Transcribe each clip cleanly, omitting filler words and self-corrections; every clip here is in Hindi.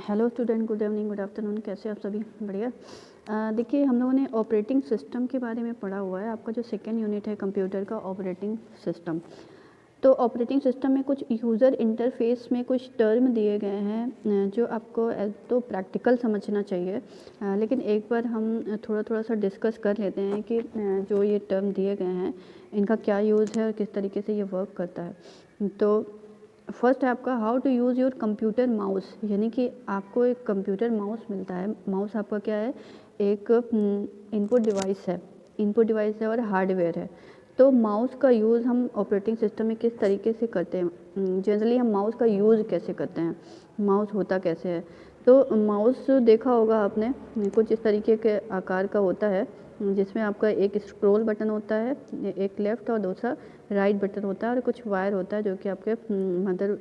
Hello student, good evening, good afternoon. कैसे आप सभी? बढ़िया। देखिए, हम लोगों ने ऑपरेटिंग सिस्टम के बारे में पढ़ा हुआ है। आपका जो सेकेंड यूनिट है कंप्यूटर का, ऑपरेटिंग सिस्टम। तो ऑपरेटिंग सिस्टम में कुछ यूज़र इंटरफेस में कुछ टर्म दिए गए हैं जो आपको तो प्रैक्टिकल समझना चाहिए, लेकिन एक बार हम थोड़ा थोड़ा सा डिस्कस कर लेते हैं कि जो ये टर्म दिए गए हैं इनका क्या यूज़ है और किस तरीके से ये वर्क करता है। तो फर्स्ट है आपका how to use your computer mouse, यानी कि आपको एक कंप्यूटर माउस मिलता है। माउस आपका क्या है? एक इनपुट डिवाइस है, और हार्डवेयर है। तो माउस का यूज़ हम ऑपरेटिंग सिस्टम में किस तरीके से करते हैं? जनरली हम माउस का यूज़ कैसे करते हैं, माउस होता कैसे है? तो माउस देखा होगा आपने, कुछ इस तरीके के आकार का होता है, जिसमें आपका एक स्क्रॉल बटन होता है, एक लेफ़्ट और दूसरा राइट बटन होता है, और कुछ वायर होता है जो कि आपके मदर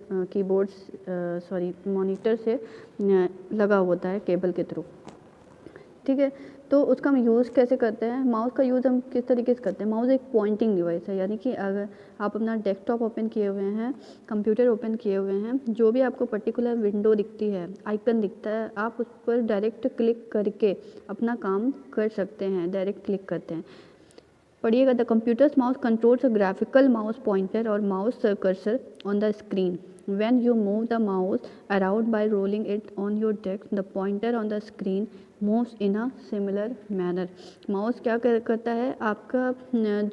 मॉनिटर से लगा होता है केबल के थ्रू। ठीक है, तो उसका हम यूज़ कैसे करते हैं? माउस का यूज़ हम किस तरीके से करते हैं? माउस एक पॉइंटिंग डिवाइस है, यानी कि अगर आप अपना डेस्कटॉप ओपन किए हुए हैं, कंप्यूटर ओपन किए हुए हैं, जो भी आपको पर्टिकुलर विंडो दिखती है, आइकन दिखता है, आप उस पर डायरेक्ट क्लिक करके अपना काम कर सकते हैं। डायरेक्ट क्लिक करते हैं। पढ़िएगा, the computer's mouse controls a graphical mouse pointer और mouse cursor on the screen. When you move the mouse around by rolling it on your desk, the pointer on the screen moves in a similar manner. Mouse क्या करता है? आपका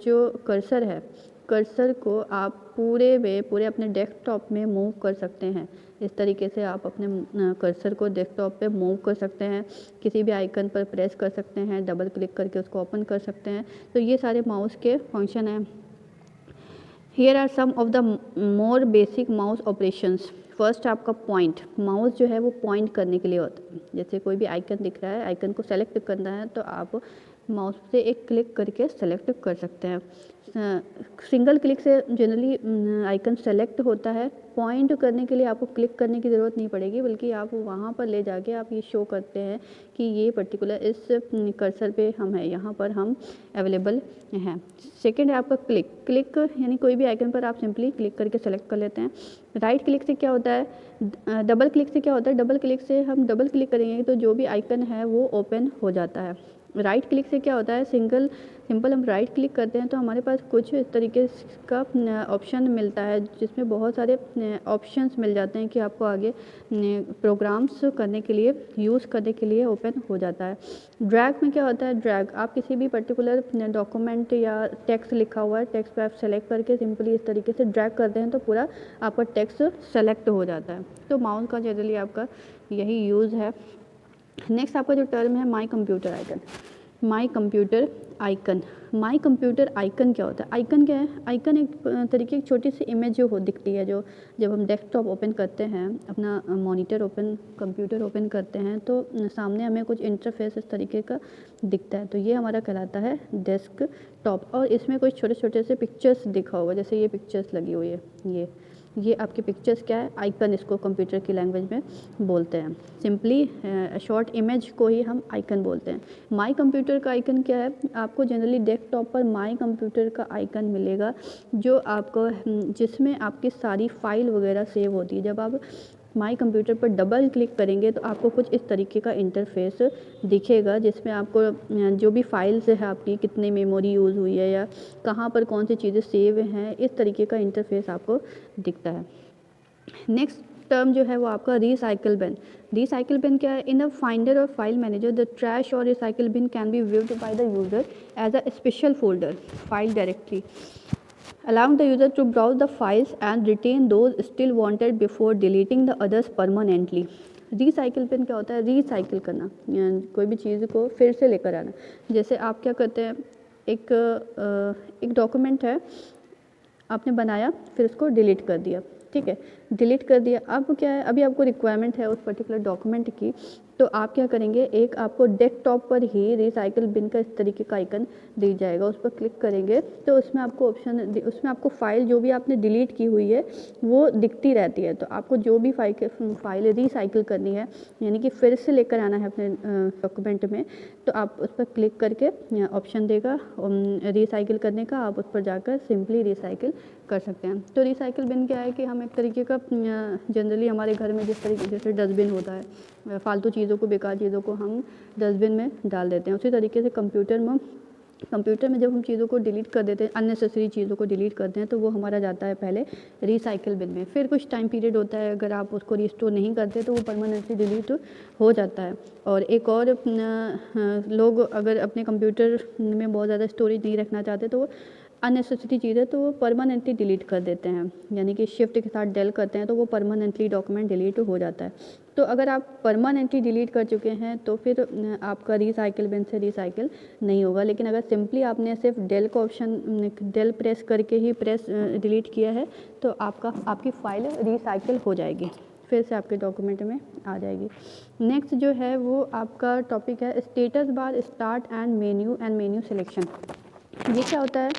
जो कर्सर है, कर्सर को आप पूरे अपने डेस्कटॉप में मूव कर सकते हैं। इस तरीके से आप अपने कर्सर को डेस्कटॉप पे मूव कर सकते हैं, किसी भी आइकन पर प्रेस कर सकते हैं, डबल क्लिक करके उसको ओपन कर सकते हैं। तो ये सारे माउस के फंक्शन हैं। Here are some of the more basic mouse operations. First आपका पॉइंट, माउस जो है वो पॉइंट करने के लिए होता है। जैसे कोई भी आइकन दिख रहा है, आइकन को सेलेक्ट करना है तो आप माउस से एक क्लिक करके सेलेक्ट कर सकते हैं। सिंगल क्लिक से जनरली आइकन सेलेक्ट होता है। पॉइंट करने के लिए आपको क्लिक करने की ज़रूरत नहीं पड़ेगी, बल्कि आप वहाँ पर ले जाके आप ये शो करते हैं कि ये पर्टिकुलर इस कर्सर पे हम हैं, यहाँ पर हम अवेलेबल हैं। सेकेंड है आपका क्लिक यानी कोई भी आइकन पर आप सिंपली क्लिक करके सेलेक्ट कर लेते हैं। राइट क्लिक से क्या होता है? डबल क्लिक से क्या होता है? डबल क्लिक से हम डबल क्लिक करेंगे तो जो भी आइकन है वो ओपन हो जाता है। राइट क्लिक से क्या होता है? सिंपल हम राइट क्लिक करते हैं तो हमारे पास कुछ इस तरीके का ऑप्शन मिलता है, जिसमें बहुत सारे ऑप्शंस मिल जाते हैं कि आपको आगे प्रोग्राम्स करने के लिए, यूज़ करने के लिए ओपन हो जाता है। ड्रैग में क्या होता है? ड्रैग आप किसी भी पर्टिकुलर डॉक्यूमेंट या टेक्स्ट लिखा हुआ है, टेक्स्ट पे आप सेलेक्ट करके सिंपली इस तरीके से ड्रैग करते हैं तो पूरा आपका टेक्स्ट सेलेक्ट हो जाता है। तो माउस का जनरली आपका यही यूज़ है। नेक्स्ट आपका जो टर्म है my computer icon. My computer icon, my computer icon क्या होता है? आइकन क्या है? आइकन एक तरीके की छोटी सी इमेज जो दिखती है, जो जब हम डेस्कटॉप ओपन करते हैं, अपना मॉनिटर ओपन, कंप्यूटर ओपन करते हैं तो सामने हमें कुछ इंटरफेस इस तरीके का दिखता है। तो ये हमारा कहलाता है डेस्कटॉप। और इसमें कुछ छोटे छोटे से पिक्चर्स दिखा होगा, जैसे ये पिक्चर्स लगी हुई है, ये आपके पिक्चर्स क्या है? आइकन, इसको कंप्यूटर की लैंग्वेज में बोलते हैं। सिंपली शॉर्ट इमेज को ही हम आइकन बोलते हैं। माई कंप्यूटर का आइकन क्या है? आपको जनरली डेस्कटॉप पर माई कंप्यूटर का आइकन मिलेगा, जो आपको जिसमें आपकी सारी फाइल वगैरह सेव होती है। जब आप माई कंप्यूटर पर डबल क्लिक करेंगे तो आपको कुछ इस तरीके का इंटरफेस दिखेगा, जिसमें आपको जो भी फाइल्स है आपकी, कितनी मेमोरी यूज़ हुई है या कहाँ पर कौन सी चीज़ें सेव हैं, इस तरीके का इंटरफेस आपको दिखता है। नेक्स्ट टर्म जो है वो आपका रिसाइकिल बिन। रिसाइकिल बिन क्या है? इन अ फाइंडर और फाइल मैनेजर द ट्रैश और recycle bin can be viewed by the user as a special folder file directly, allowing the user to browse the files and retain those still wanted before deleting the others permanently. Recycle pin क्या होता है? रिसाइकिल करना, कोई भी चीज़ को फिर से लेकर आना। जैसे आप क्या करते हैं, एक डॉक्यूमेंट है, आपने बनाया, फिर उसको डिलीट कर दिया, ठीक है, डिलीट कर दिया। अब क्या है? अभी आपको रिक्वायरमेंट है उस पर्टिकुलर डॉक्यूमेंट की, तो आप क्या करेंगे, एक आपको डेस्कटॉप पर ही रिसाइकिल बिन का इस तरीके का आइकन दिख जाएगा, उस पर क्लिक करेंगे तो उसमें आपको उसमें आपको फ़ाइल जो भी आपने डिलीट की हुई है वो दिखती रहती है। तो आपको जो भी फाइल रिसाइकिल करनी है, यानी कि फिर से लेकर आना है अपने डॉक्यूमेंट में, तो आप उस पर क्लिक करके ऑप्शन देगा रिसाइकिल करने का, आप उस पर जाकर सिंपली रिसाइकिल कर सकते हैं। तो रिसाइकिल बिन क्या है कि हम एक तरीके का जनरली हमारे घर में जिस तरीके जैसे डस्टबिन होता है, फालतू चीज़ों को, बेकार चीज़ों को हम डस्टबिन में डाल देते हैं, उसी तरीके से कंप्यूटर में जब हम चीज़ों को डिलीट कर देते हैं, अननेसेसरी चीज़ों को डिलीट करते हैं, तो वो हमारा जाता है पहले रिसाइकिल बिन में। फिर कुछ टाइम पीरियड होता है, अगर आप उसको रिस्टोर नहीं करते तो वो परमानेंटली डिलीट हो जाता है। और एक और लोग अगर अपने कंप्यूटर में बहुत ज़्यादा स्टोरेज नहीं रखना चाहते तो वो अननेसेसरी चीज़ है तो वो परमानेंटली डिलीट कर देते हैं, यानी कि शिफ्ट के साथ डेल करते हैं तो वो परमानेंटली डॉक्यूमेंट डिलीट हो जाता है। तो अगर आप परमानेंटली डिलीट कर चुके हैं तो फिर आपका रिसाइकिल बिन से रिसाइकिल नहीं होगा। लेकिन अगर सिंपली आपने सिर्फ डेल का ऑप्शन डेल प्रेस करके ही डिलीट किया है तो आपकी फ़ाइल रिसाइकिल हो जाएगी, फिर से आपके डॉक्यूमेंट में आ जाएगी। नेक्स्ट जो है वो आपका टॉपिक है status bar, start and menu selection. ये क्या होता है?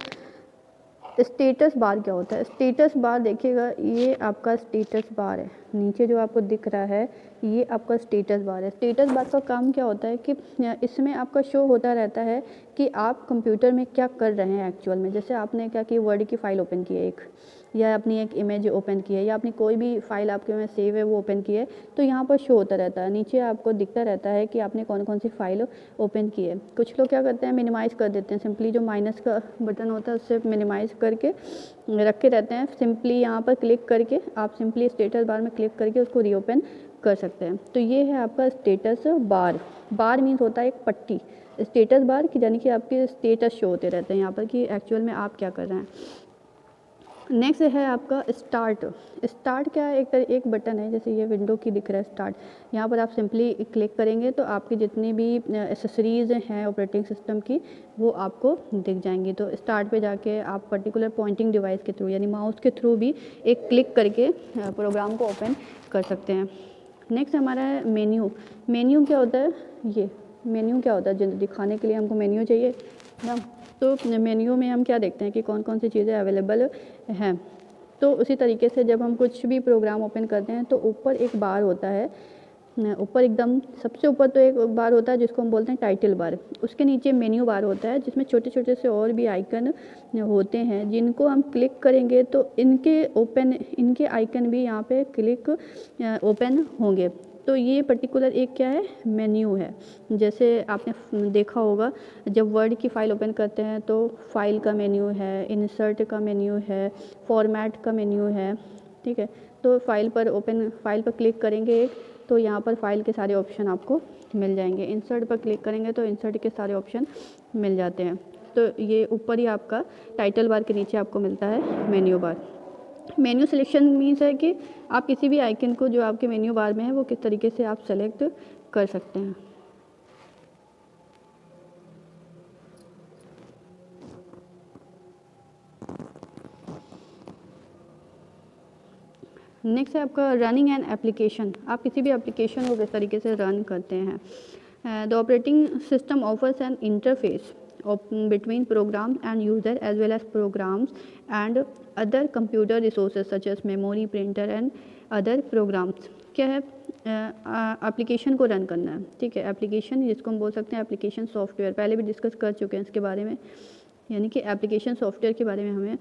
स्टेटस बार क्या होता है? स्टेटस बार देखिएगा, ये आपका स्टेटस बार है, नीचे जो आपको दिख रहा है ये आपका स्टेटस बार है। स्टेटस बार का काम क्या होता है कि इसमें आपका शो होता रहता है कि आप कंप्यूटर में क्या कर रहे हैं एक्चुअल में। जैसे आपने क्या कि वर्ड की फ़ाइल ओपन की है एक, या अपनी एक इमेज ओपन की है, या अपनी कोई भी फाइल आपके में सेव है वो ओपन की है, तो यहाँ पर शो होता रहता है, नीचे आपको दिखता रहता है कि आपने कौन कौन सी फाइल ओपन की है। कुछ लोग क्या करते हैं, मिनिमाइज़ कर देते हैं, सिंपली जो माइनस का बटन होता है उससे मिनिमाइज़ करके रखे रहते हैं। सिंपली यहाँ पर क्लिक करके आप सिंपली स्टेटस बार में क्लिक करके उसको रीओपन कर सकते हैं। तो ये है आपका स्टेटस बार। बार मीन्स होता है एक पट्टी, स्टेटस बार की, यानी कि आपके स्टेटस शो होते रहते हैं यहाँ पर कि एक्चुअल में आप क्या कर रहे हैं। नेक्स्ट है आपका स्टार्ट। स्टार्ट क्या है? एक बटन है, जैसे ये विंडो की दिख रहा है स्टार्ट, यहाँ पर आप सिंपली क्लिक करेंगे तो आपकी जितनी भी एसेसरीज़ हैं ऑपरेटिंग सिस्टम की वो आपको दिख जाएंगी। तो स्टार्ट पे जाके आप पर्टिकुलर पॉइंटिंग डिवाइस के थ्रू यानी माउस के थ्रू भी एक क्लिक करके प्रोग्राम को ओपन कर सकते हैं। नेक्स्ट हमारा है मेन्यू। मेन्यू क्या होता है? ये मेन्यू क्या होता है? जनरली खाने के लिए हमको मेन्यू चाहिए ना, तो मेन्यू में हम क्या देखते हैं कि कौन कौन सी चीज़ें अवेलेबल हैं। तो उसी तरीके से जब हम कुछ भी प्रोग्राम ओपन करते हैं तो ऊपर एक बार होता है, ऊपर एकदम सबसे ऊपर तो एक बार होता है जिसको हम बोलते हैं टाइटल बार, उसके नीचे मेन्यू बार होता है जिसमें छोटे छोटे से और भी आइकन होते हैं जिनको हम क्लिक करेंगे तो इनके आइकन भी यहाँ पे क्लिक ओपन होंगे। तो ये पर्टिकुलर एक क्या है? मेन्यू है। जैसे आपने देखा होगा जब वर्ड की फ़ाइल ओपन करते हैं तो फाइल का मेन्यू है, इंसर्ट का मेन्यू है, फॉर्मेट का मेन्यू है, ठीक है। तो फाइल पर क्लिक करेंगे एक तो यहाँ पर फाइल के सारे ऑप्शन आपको मिल जाएंगे, इंसर्ट पर क्लिक करेंगे तो इंसर्ट के सारे ऑप्शन मिल जाते हैं। तो ये ऊपर ही आपका टाइटल बार के नीचे आपको मिलता है menu bar. Menu selection means है कि आप किसी भी आइकन को जो आपके मेन्यू बार में है वो किस तरीके से आप सेलेक्ट कर सकते हैं। नेक्स्ट है आपका रनिंग एन एप्लीकेशन। आप किसी भी एप्लीकेशन को किस तरीके से रन करते हैं। The operating system offers N interface between program and user as well as programs and other computer resources such as memory, printer and other programs। क्या है? एप्लीकेशन को रन करना है, ठीक है। एप्लीकेशन जिसको हम बोल सकते हैं एप्लीकेशन सॉफ्टवेयर, पहले भी डिस्कस कर चुके हैं इसके बारे में, यानी कि एप्लीकेशन सॉफ्टवेयर के बारे में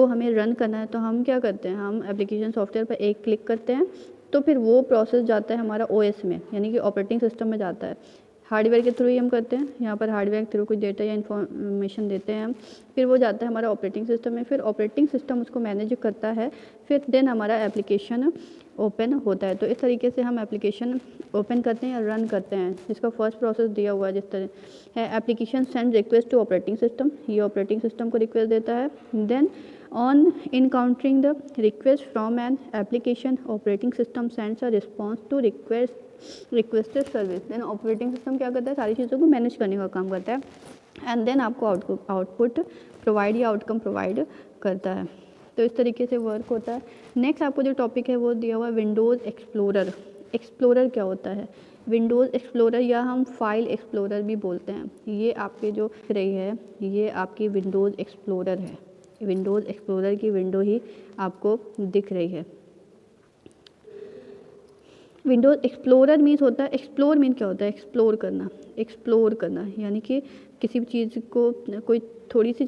हमें रन करना है तो हम क्या करते हैं, हम एप्लीकेशन सॉफ्टवेयर पर एक क्लिक करते हैं तो फिर वो प्रोसेस जाता है हमारा ओएस में, यानी कि ऑपरेटिंग सिस्टम में जाता है। हार्डवेयर के थ्रू ही हम करते हैं, यहाँ पर हार्डवेयर के थ्रू कुछ डेटा या इन्फॉर्मेशन देते हैं हम, फिर वो जाता है हमारा ऑपरेटिंग सिस्टम में, फिर ऑपरेटिंग सिस्टम उसको मैनेज करता है, फिर देन हमारा एप्लीकेशन ओपन होता है। तो इस तरीके से हम एप्लीकेशन ओपन करते हैं या रन करते हैं। जिसका फर्स्ट प्रोसेस दिया हुआ है जिस तरह है, application send request to operating system, ये ऑपरेटिंग सिस्टम को रिक्वेस्ट देता है। Then on encountering the request from an application operating system sends a response to requested service. Then operating system क्या करता है, सारी चीज़ों को मैनेज करने का काम करता है एंड देन आपको आउटपुट प्रोवाइड या आउटकम प्रोवाइड करता है। तो इस तरीके से वर्क होता है। नेक्स्ट आपको जो टॉपिक है वो दिया हुआ है विंडोज़ एक्सप्लोरर। एक्सप्लोरर क्या होता है? विंडोज़ एक्सप्लोरर या हम फाइल एक्सप्लोरर भी बोलते हैं। ये आपके जो दिख रही है ये आपकी विंडोज़ एक्सप्लोरर है। विंडोज़ एक्सप्लोरर की विंडो ही आपको दिख रही है। विंडोज़ एक्सप्लोरर मीन्स होता है, एक्सप्लोर मीन क्या होता है, एक्सप्लोर करना यानी कि किसी भी चीज़ को, कोई थोड़ी सी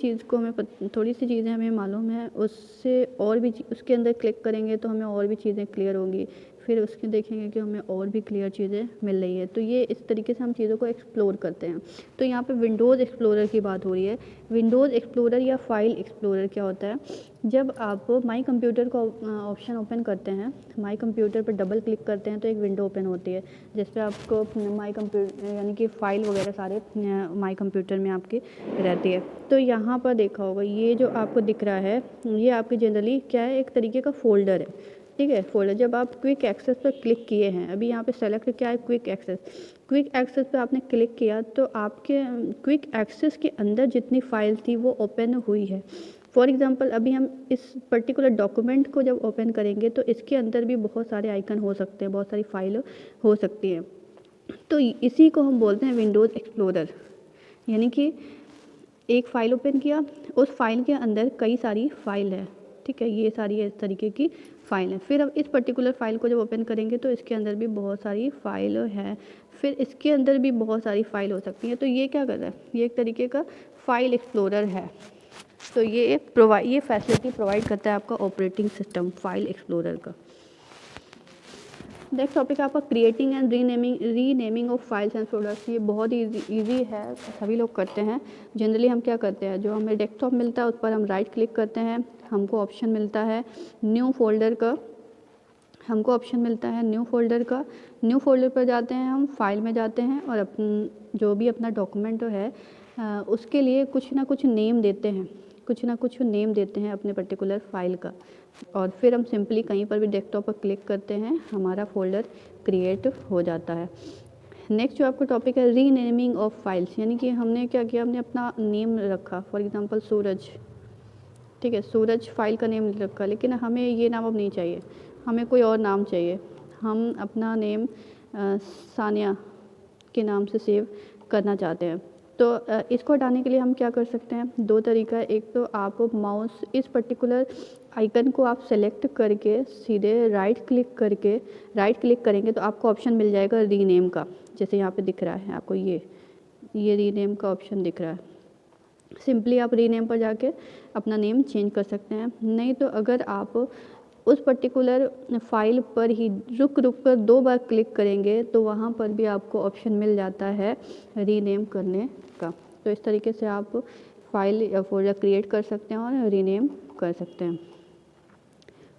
चीज़ें हमें मालूम है, उससे और भी उसके अंदर क्लिक करेंगे तो हमें और भी चीज़ें क्लियर होंगी, फिर उसके देखेंगे कि हमें और भी क्लियर चीज़ें मिल रही है। तो ये इस तरीके से हम चीज़ों को एक्सप्लोर करते हैं। तो यहाँ पे विंडोज़ एक्सप्लोरर की बात हो रही है। विंडोज़ एक्सप्लोरर या फाइल एक्सप्लोरर क्या होता है, जब आप माई कंप्यूटर का ऑप्शन ओपन करते हैं, माई कंप्यूटर पर डबल क्लिक करते हैं तो एक विंडो ओपन होती है जिस पर आपको माई कंप्यूटर यानी कि फ़ाइल वगैरह सारे माई कंप्यूटर में आपके रहती है। तो यहाँ पर देखा होगा ये जो आपको दिख रहा है ये आपके जनरली क्या है, एक तरीके का फ़ोल्डर है, ठीक है। फ़ोल्डर जब आप क्विक एक्सेस पर क्लिक किए हैं, अभी यहाँ पे सेलेक्ट क्या है, क्विक एक्सेस पे आपने क्लिक किया तो आपके क्विक एक्सेस के अंदर जितनी फ़ाइल थी वो ओपन हुई है। फॉर एग्ज़ाम्पल अभी हम इस पर्टिकुलर डॉक्यूमेंट को जब ओपन करेंगे तो इसके अंदर भी बहुत सारे आइकन हो सकते हैं, बहुत सारी फाइल हो सकती हैं। तो इसी को हम बोलते हैं विंडोज़ एक्सप्लोरर, यानी कि एक फ़ाइल ओपन किया, उस फाइल के अंदर कई सारी फाइल है, ठीक है, ये सारी इस तरीके की फ़ाइल है। फिर अब इस पर्टिकुलर फ़ाइल को जब ओपन करेंगे तो इसके अंदर भी बहुत सारी फ़ाइल है, फिर इसके अंदर भी बहुत सारी फ़ाइल हो सकती हैं। तो ये क्या कर रहा है, ये एक तरीके का फ़ाइल एक्सप्लोरर है। तो ये फैसिलिटी प्रोवाइड करता है आपका ऑपरेटिंग सिस्टम फाइल एक्सप्लोरर का। नेक्स्ट टॉपिक है आपका creating and renaming of files and folders. ये बहुत ईजी है, सभी लोग करते हैं। जनरली हम क्या करते हैं, जो हमें डेस्कटॉप मिलता है उस पर हम राइट क्लिक करते हैं, हमको ऑप्शन मिलता है न्यू फोल्डर का, न्यू फोल्डर पर जाते हैं, हम फाइल में जाते हैं और जो भी अपना डॉक्यूमेंट है उसके लिए कुछ ना कुछ नेम देते हैं अपने पर्टिकुलर फाइल का, और फिर हम सिंपली कहीं पर भी डेस्कटॉप पर क्लिक करते हैं, हमारा फोल्डर क्रिएट हो जाता है। नेक्स्ट जो आपका टॉपिक है रीनेमिंग ऑफ फाइल्स, यानी कि हमने क्या किया, हमने अपना नेम रखा, फॉर एग्जांपल सूरज, ठीक है, सूरज फाइल का नेम रखा, लेकिन हमें ये नाम अब नहीं चाहिए, हमें कोई और नाम चाहिए। हम अपना नेम सानिया के नाम से सेव करना चाहते हैं। तो इसको हटाने के लिए हम क्या कर सकते हैं, दो तरीका है। एक तो आप माउस इस पर्टिकुलर आइकन को आप सेलेक्ट करके सीधे राइट क्लिक करेंगे तो आपको ऑप्शन मिल जाएगा रीनेम का, जैसे यहाँ पे दिख रहा है आपको ये रीनेम का ऑप्शन दिख रहा है। सिंपली आप रीनेम पर जाके अपना नेम चेंज कर सकते हैं। नहीं तो अगर आप उस पर्टिकुलर फाइल पर ही रुक कर 2 बार क्लिक करेंगे तो वहाँ पर भी आपको ऑप्शन मिल जाता है रीनेम करने का। तो इस तरीके से आप फाइल या फोल्डर क्रिएट कर सकते हैं और रीनेम कर सकते हैं।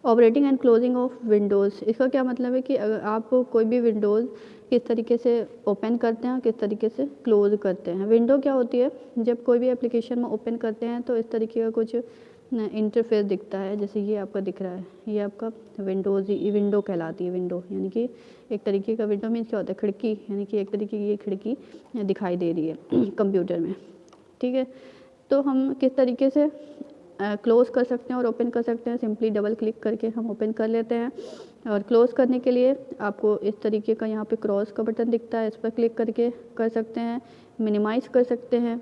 Operating and closing of Windows, इसका क्या मतलब है कि अगर आप कोई भी विंडोज़ किस तरीके से ओपन करते हैं और किस तरीके से क्लोज़ करते हैं। विंडो क्या होती है, जब कोई भी एप्लीकेशन में ओपन करते हैं तो इस तरीके का कुछ इंटरफेस दिखता है, जैसे ये आपका दिख रहा है, ये आपका विंडो कहलाती है। विंडो यानी कि एक तरीके का, विंडो मीन्स क्या होता है, खिड़की, यानी कि एक तरीके की ये खिड़की दिखाई दे रही है कंप्यूटर में, ठीक है। तो हम किस तरीके से क्लोज़ कर सकते हैं और ओपन कर सकते हैं, सिंपली डबल क्लिक करके हम ओपन कर लेते हैं। और क्लोज़ करने के लिए आपको इस तरीके का यहाँ पे क्रॉस का बटन दिखता है, इस पर क्लिक करके कर सकते हैं, मिनिमाइज़ कर सकते हैं,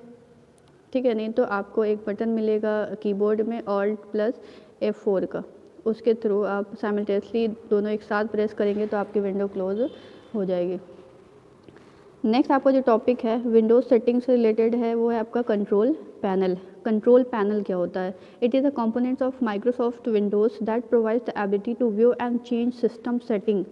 ठीक है। नहीं तो आपको एक बटन मिलेगा कीबोर्ड में Alt+F4 का, उसके थ्रू आप साइमल्टेनियसली दोनों एक साथ प्रेस करेंगे तो आपकी विंडो क्लोज़ हो जाएगी। नेक्स्ट आपका जो टॉपिक है विंडोज़ सेटिंग से रिलेटेड है, वो है आपका कंट्रोल पैनल। कंट्रोल पैनल क्या होता है, it is a components of Microsoft Windows that provides the ability to view and change system setting.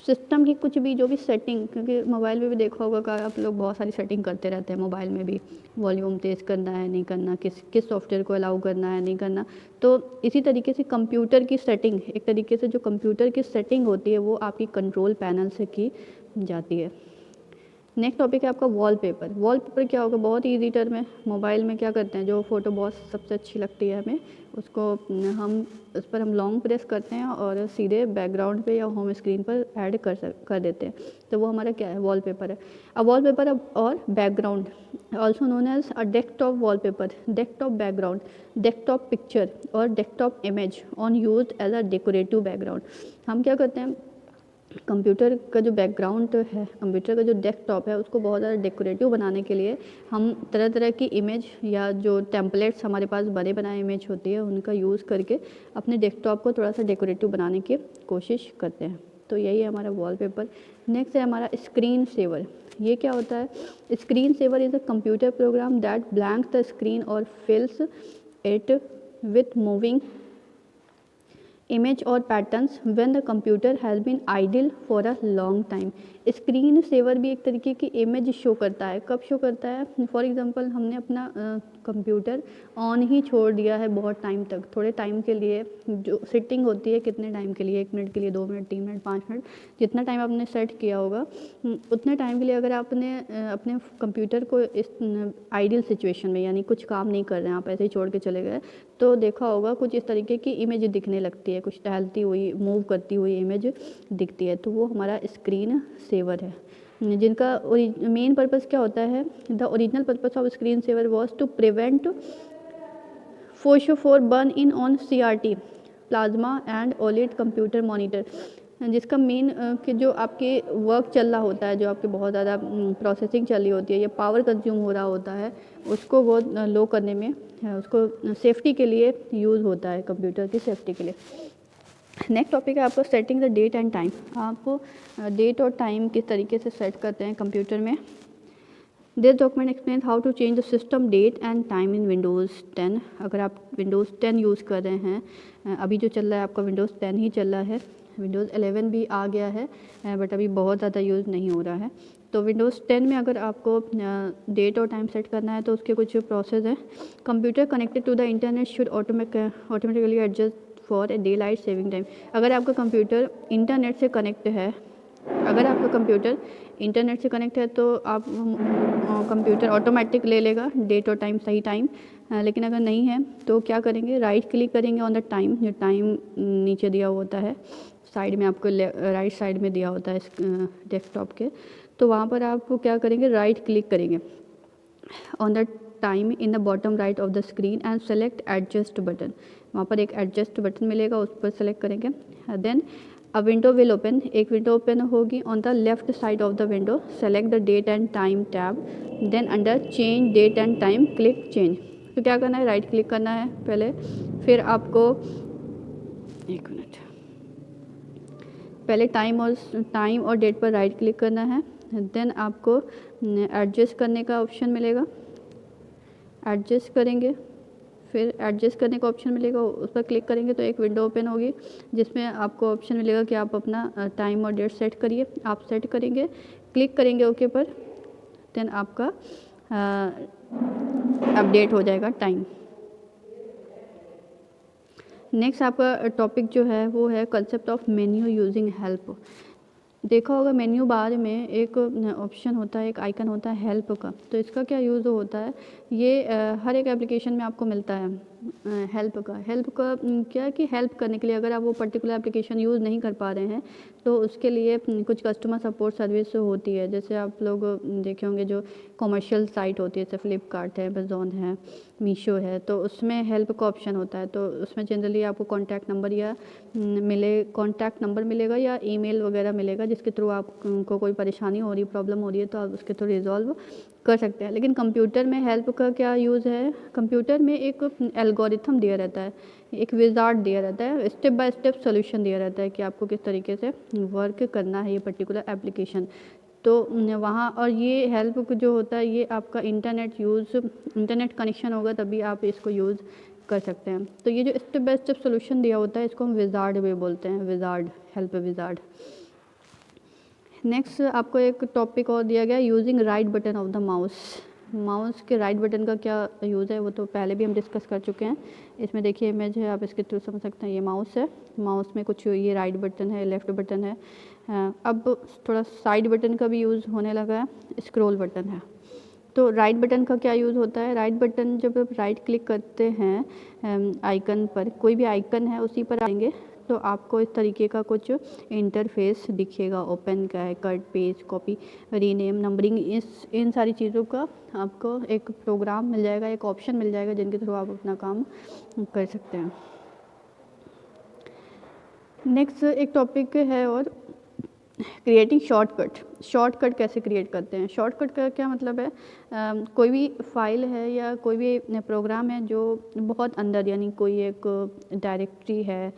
System की कुछ भी जो भी सेटिंग, क्योंकि मोबाइल में भी देखा होगा कि आप लोग बहुत सारी सेटिंग करते रहते हैं मोबाइल में भी, वॉल्यूम तेज़ करना है नहीं करना, किस सॉफ्टवेयर को अलाउ करना है नहीं करना। तो इसी तरीके से कंप्यूटर की सेटिंग, एक तरीके से जो कंप्यूटर की सेटिंग होती है वो आपकी कंट्रोल पैनल से की जाती है। नेक्स्ट टॉपिक है आपका वॉलपेपर। वॉलपेपर क्या होगा, बहुत ही ईजी टर्म है। मोबाइल में क्या करते हैं, जो फ़ोटो बहुत सबसे अच्छी लगती है हमें, उसको उस पर हम लॉन्ग प्रेस करते हैं और सीधे बैकग्राउंड पे या होम स्क्रीन पर ऐड कर देते हैं, तो वो हमारा क्या है, वॉलपेपर है। अब वॉलपेपर और background also known as a desktop wallpaper, desktop background, desktop picture और desktop image on use as a decorative background. हम क्या करते हैं, कंप्यूटर का जो बैकग्राउंड है, कंप्यूटर का जो डेस्कटॉप है, उसको बहुत ज़्यादा डेकोरेटिव बनाने के लिए हम तरह तरह की इमेज या जो टेम्पलेट्स हमारे पास बने बनाए इमेज होती है उनका यूज़ करके अपने डेस्कटॉप को थोड़ा सा डेकोरेटिव बनाने की कोशिश करते हैं। तो यही है हमारा वॉलपेपर। नेक्स्ट है हमारा स्क्रीन सेवर। ये क्या होता है? Screen saver is a computer program that blanks the screen और fills it with moving image or patterns when the computer has been idle for a long time। Screen saver भी एक तरीके की इमेज शो करता है। कब शो करता है? फॉर एग्जांपल हमने अपना कंप्यूटर ऑन ही छोड़ दिया है बहुत टाइम तक, थोड़े टाइम के लिए, जो सेटिंग होती है कितने टाइम के लिए, 1 मिनट के लिए, 2 मिनट, 3 मिनट, 5 मिनट, जितना टाइम आपने सेट किया होगा उतने टाइम के लिए अगर आपने अपने कंप्यूटर को इस आइडियल सिचुएशन में, यानी कुछ काम नहीं कर रहे हैं, आप ऐसे ही छोड़ के चले गए, तो देखा होगा कुछ इस तरीके की इमेज दिखने लगती है, कुछ टहलती हुई, मूव करती हुई इमेज दिखती है, तो वो हमारा स्क्रीन सेवर है। जिनका मेन पर्पस क्या होता है? The original purpose of screen saver was to prevent for burn in on CRT plasma and OLED computer monitor. जिसका मेन कि जो आपके वर्क चल रहा होता है, जो आपके बहुत ज़्यादा प्रोसेसिंग चल रही होती है या पावर कंज्यूम हो रहा होता है, उसको वो लो करने में, उसको सेफ्टी के लिए यूज़ होता है, कंप्यूटर की सेफ्टी के लिए। नेक्स्ट टॉपिक है आपका setting the date and time. आप डेट और टाइम किस तरीके से सेट करते हैं कंप्यूटर में। This document explain how to change the system date and time in Windows 10। अगर आप विंडोज़ 10 यूज़ कर रहे हैं, अभी जो चल रहा है आपका विंडोज़ 10 ही चल रहा है, विंडोज़ 11 भी आ गया है बट अभी बहुत ज़्यादा यूज़ नहीं हो रहा है। तो विंडोज़ 10 में अगर आपको डेट और टाइम सेट करना है तो उसके कुछ प्रोसेस हैं। Computer connected to the internet should automatically adjust for a daylight saving time. अगर आपका कंप्यूटर इंटरनेट से कनेक्ट है, अगर आपका कंप्यूटर इंटरनेट से कनेक्ट है तो आप कंप्यूटर ऑटोमेटिक ले लेगा डेट और टाइम, सही टाइम। लेकिन अगर नहीं है तो क्या करेंगे? राइट क्लिक करेंगे ऑन द टाइम। जो टाइम नीचे दिया होता है साइड में, आपको राइट साइड में दिया होता है डेस्कटॉप के, तो वहाँ पर आप क्या करेंगे? राइट क्लिक करेंगे on the time in the bottom right of the screen and select adjust button. वहाँ पर एक एडजस्ट बटन मिलेगा, उस पर सेलेक्ट करेंगे। Then a window will open, एक विंडो ओपन होगी on the left side of the window. Select the date and time tab, then under change date and time click change. तो क्या करना है? राइट क्लिक करना है पहले, फिर आपको एक मिनट, पहले टाइम और डेट पर राइट क्लिक करना है। देन आपको एडजस्ट करने का ऑप्शन मिलेगा, एडजस्ट करेंगे, फिर एडजस्ट करने का ऑप्शन मिलेगा, उस पर क्लिक करेंगे तो एक विंडो ओपन होगी जिसमें आपको ऑप्शन मिलेगा कि आप अपना टाइम और डेट सेट करिए। आप सेट करेंगे, क्लिक करेंगे ओके पर, देन आपका अपडेट हो जाएगा टाइम। नेक्स्ट आपका टॉपिक जो है वो है concept of menu using help. देखा होगा मेन्यू बार में एक ऑप्शन होता है, एक आइकन होता है हेल्प का। तो इसका क्या यूज़ होता है? ये हर एक एप्लीकेशन में आपको मिलता है हेल्प का। क्या है कि हेल्प करने के लिए, अगर आप वो पर्टिकुलर एप्लीकेशन यूज़ नहीं कर पा रहे हैं तो उसके लिए कुछ कस्टमर सपोर्ट सर्विस होती है। जैसे आप लोग देखे होंगे जो कॉमर्शियल साइट होती है, जैसे फ्लिपकार्ट है, अमेज़ॉन है, मीशो है, तो उसमें हेल्प का ऑप्शन होता है। तो उसमें जनरली आपको कॉन्टैक्ट नंबर मिलेगा या ईमेल वगैरह मिलेगा, जिसके थ्रू आपको कोई परेशानी हो रही, प्रॉब्लम हो रही है तो आप उसके थ्रू रिजॉल्व कर सकते हैं। लेकिन कंप्यूटर में हेल्प का क्या यूज़ है? कंप्यूटर में एक एल्गोरिथम दिया रहता है, एक विज़ार्ड दिया रहता है, स्टेप बाय स्टेप सोल्यूशन दिया रहता है कि आपको किस तरीके से वर्क करना है ये पर्टिकुलर एप्लीकेशन। तो वहाँ, और ये हेल्प जो होता है ये आपका इंटरनेट कनेक्शन होगा तभी आप इसको यूज़ कर सकते हैं। तो ये जो स्टेप बाय स्टेप सोल्यूशन दिया होता है इसको हम विज़ार्ड वे बोलते हैं, विज़ार्ड, हेल्प विज़ार्ड। नेक्स्ट आपको एक टॉपिक और दिया गया, using right button of the mouse. Mouse के राइट बटन का क्या यूज़ है वो तो पहले भी हम डिस्कस कर चुके हैं। इसमें देखिए इमेज है, आप इसके थ्रू समझ सकते हैं। ये माउस है, माउस में कुछ ये राइट बटन है, लेफ़्ट बटन है। अब थोड़ा साइड बटन का भी यूज़ होने लगा है, स्क्रॉल बटन है। तो राइट बटन का क्या यूज़ होता है? राइट बटन जब आप राइट क्लिक करते हैं आइकन पर, कोई भी आइकन है उसी पर आएंगे तो आपको इस तरीके का कुछ इंटरफेस दिखेगा। ओपन का है, cut, page, copy, rename, numbering, इन सारी चीज़ों का आपको एक प्रोग्राम मिल जाएगा, एक ऑप्शन मिल जाएगा जिनके थ्रू आप अपना काम कर सकते हैं। नेक्स्ट एक टॉपिक है और क्रिएटिंग शॉर्टकट कैसे क्रिएट करते हैं। शॉर्टकट का क्या मतलब है, कोई भी फाइल है या कोई भी प्रोग्राम है जो बहुत अंदर, यानी कोई एक डायरेक्टरी है,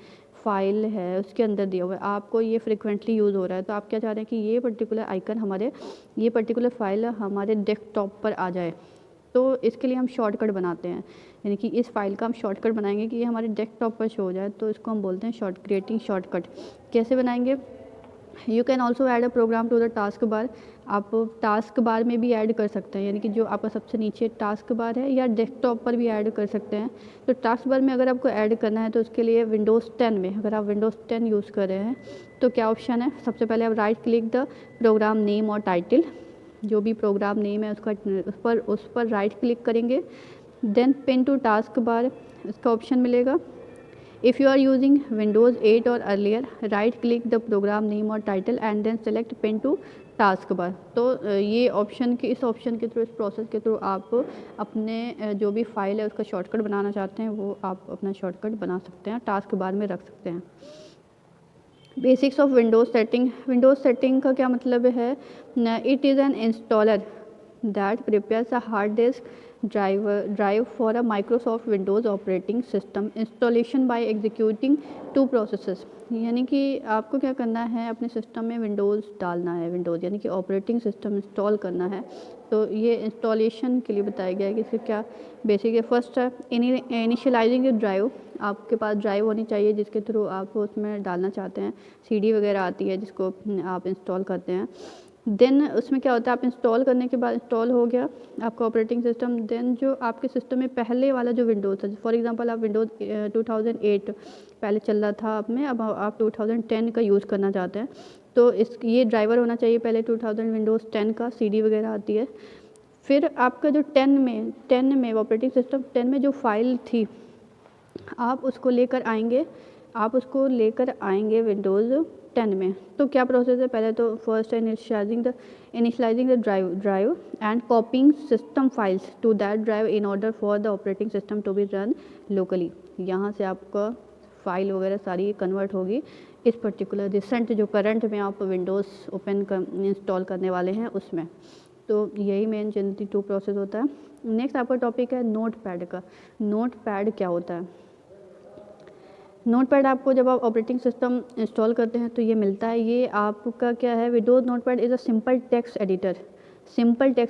फाइल है, उसके अंदर दिया हुआ है, आपको ये फ्रिक्वेंटली यूज़ हो रहा है, तो आप क्या चाह रहे हैं कि ये पर्टिकुलर आइकन हमारे, ये पर्टिकुलर फाइल हमारे डेस्कटॉप पर आ जाए। तो इसके लिए हम शॉर्टकट बनाते हैं, यानी कि इस फाइल का हम शॉर्टकट बनाएंगे कि ये हमारे डेस्कटॉप पर शो हो जाए, तो इसको हम बोलते हैं क्रिएटिंग शॉर्टकट। कैसे बनाएंगे, you can also add a program to the taskbar. आप टास्क बार में भी ऐड कर सकते हैं, यानी कि जो आपका सबसे नीचे टास्क बार है, या डेस्कटॉप पर भी ऐड कर सकते हैं। तो टास्क बार में अगर आपको ऐड करना है तो उसके लिए विंडोज़ 10 में, अगर आप विंडोज़ 10 यूज़ कर रहे हैं तो क्या ऑप्शन है, सबसे पहले आप right click the program name और टाइटल, जो भी प्रोग्राम नेम है उस पर राइट क्लिक करेंगे। Then pin to taskbar, इसका ऑप्शन मिलेगा। If you are using Windows 8 or earlier, right click the program name or title and then select pin to task bar। तो ये ऑप्शन के, इस ऑप्शन के थ्रू, इस प्रोसेस के थ्रू आप अपने जो भी फाइल है उसका शॉर्टकट बनाना चाहते हैं वो आप अपना शॉर्टकट बना सकते हैं, टास्क बार में रख सकते हैं। Basics of Windows setting. Windows setting का क्या मतलब है, it is an installer that prepares a hard disk drive for a Microsoft Windows operating system installation by executing two processes। यानी कि आपको क्या करना है, अपने सिस्टम में विंडोज़ डालना है, विंडोज़ यानी कि ऑपरेटिंग सिस्टम इंस्टॉल करना है। तो ये इंस्टॉलेशन के लिए बताया गया है कि इससे क्या बेसिक है। फर्स्ट है इनिशियलाइजिंग द ड्राइव, आपके पास ड्राइव होनी चाहिए जिसके थ्रू आप उसमें डालना चाहते हैं, सीडी वगैरह आती है जिसको आप इंस्टॉल करते हैं। देन उसमें क्या होता है, आप इंस्टॉल करने के बाद इंस्टॉल हो गया आपका ऑपरेटिंग सिस्टम, देन जो आपके सिस्टम में पहले वाला जो विंडोज़ था, फॉर एग्जांपल आप विंडोज़ 2008 पहले चल रहा था आप में, अब आप 2010 का यूज़ करना चाहते हैं, तो ये ड्राइवर होना चाहिए पहले 2000 विंडोज़ 10 का, सीडी वगैरह आती है। फिर आपका जो 10 में ऑपरेटिंग सिस्टम 10 में जो फाइल थी, आप उसको लेकर आएंगे विंडोज़ 10 में। तो क्या प्रोसेस है, पहले तो फर्स्ट है initializing the drive and copying system files to that drive in order for the operating system to be run locally. यहाँ से आपका फाइल वगैरह सारी कन्वर्ट होगी इस पर्टिकुलर रिसेंट जो करंट में आप विंडोज़ इंस्टॉल करने वाले हैं उसमें। तो यही मेन जनरली 2 प्रोसेस होता है। नेक्स्ट आपका टॉपिक है नोटपैड का। नोटपैड क्या होता है, नोटपैड आपको जब आप ऑपरेटिंग सिस्टम इंस्टॉल करते हैं तो ये मिलता है। ये आपका क्या है, Windows Notepad is a simple text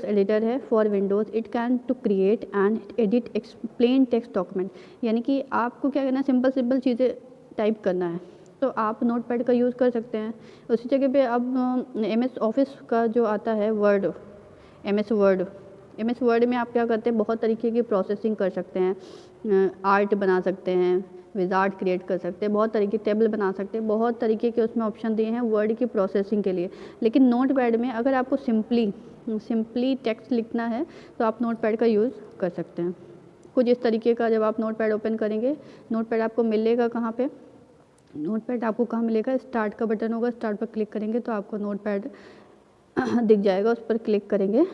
editor है for Windows. It can to create and edit explain text document, यानी कि आपको क्या करना है, सिंपल चीज़ें टाइप करना है तो आप नोटपैड का यूज़ कर सकते हैं। उसी जगह पे अब MS ऑफिस का जो आता है वर्ड, MS वर्ड में आप क्या करते हैं, बहुत तरीके की प्रोसेसिंग कर सकते हैं, आर्ट बना सकते हैं, विजार्ड क्रिएट कर सकते हैं, बहुत तरीके टेबल बना सकते हैं, बहुत तरीके के उसमें ऑप्शन दिए हैं वर्ड की प्रोसेसिंग के लिए। लेकिन नोटपैड में अगर आपको सिंपली टेक्स्ट लिखना है तो आप नोटपैड का यूज़ कर सकते हैं। कुछ इस तरीके का जब आप नोटपैड ओपन करेंगे, नोटपैड आपको मिलेगा कहाँ पे, नोटपैड आपको कहाँ मिलेगा, स्टार्ट का बटन होगा, स्टार्ट पर क्लिक करेंगे तो आपको नोटपैड दिख जाएगा, उस पर क्लिक करेंगे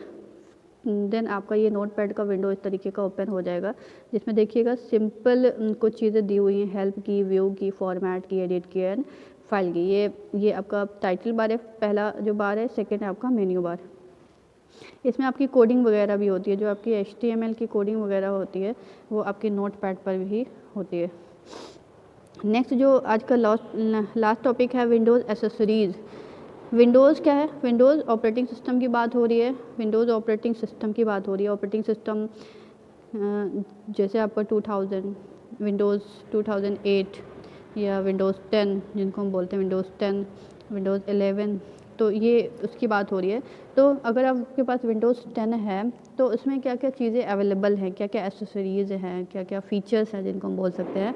देन आपका ये नोटपैड का विंडो इस तरीके का ओपन हो जाएगा, जिसमें देखिएगा सिंपल कुछ चीज़ें दी हुई हैं, हेल्प की, व्यू की, फॉर्मेट की, एडिट की एंड फाइल की। ये आपका टाइटल बार है, पहला जो बार है, सेकंड है आपका मेन्यू बार। इसमें आपकी कोडिंग वगैरह भी होती है, जो आपकी HTML की कोडिंग वगैरह होती है वो आपकी नोटपैड पर भी होती है। नेक्स्ट जो आज का लास्ट टॉपिक है विंडोज़ एसेसरीज़। विंडोज़ क्या है, विंडोज़ ऑपरेटिंग सिस्टम की बात हो रही है, ऑपरेटिंग सिस्टम जैसे आपका 2000 विंडोज़ 2008 या विंडोज़ 10 जिनको हम बोलते हैं विंडोज़ 10, विंडोज़ 11, तो ये उसकी बात हो रही है। तो अगर आपके पास विंडोज़ 10 है तो उसमें क्या क्या चीज़ें अवेलेबल हैं, क्या क्या एसेसरीज़ हैं, क्या क्या फ़ीचर्स हैं जिनको हम बोल सकते हैं।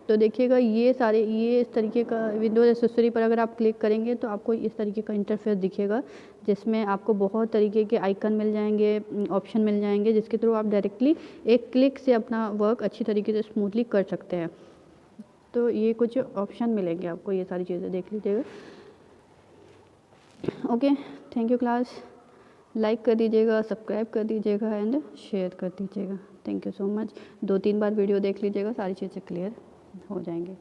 तो देखिएगा ये इस तरीके का विंडोज़ एसेसरी पर अगर आप क्लिक करेंगे तो आपको इस तरीके का इंटरफेस दिखेगा, जिसमें आपको बहुत तरीके के आइकन मिल जाएंगे, ऑप्शन मिल जाएंगे, जिसके थ्रू आप डायरेक्टली एक क्लिक से अपना वर्क अच्छी तरीके से स्मूथली कर सकते हैं। तो ये कुछ ऑप्शन मिलेंगे आपको, ये सारी चीज़ें देख लीजिएगा। Okay, thank you class. Like कर दीजिएगा, सब्सक्राइब कर दीजिएगा एंड शेयर कर दीजिएगा। Thank you so much. 2-3 bar video देख लीजिएगा, सारी चीज़ें क्लियर हो जाएंगे।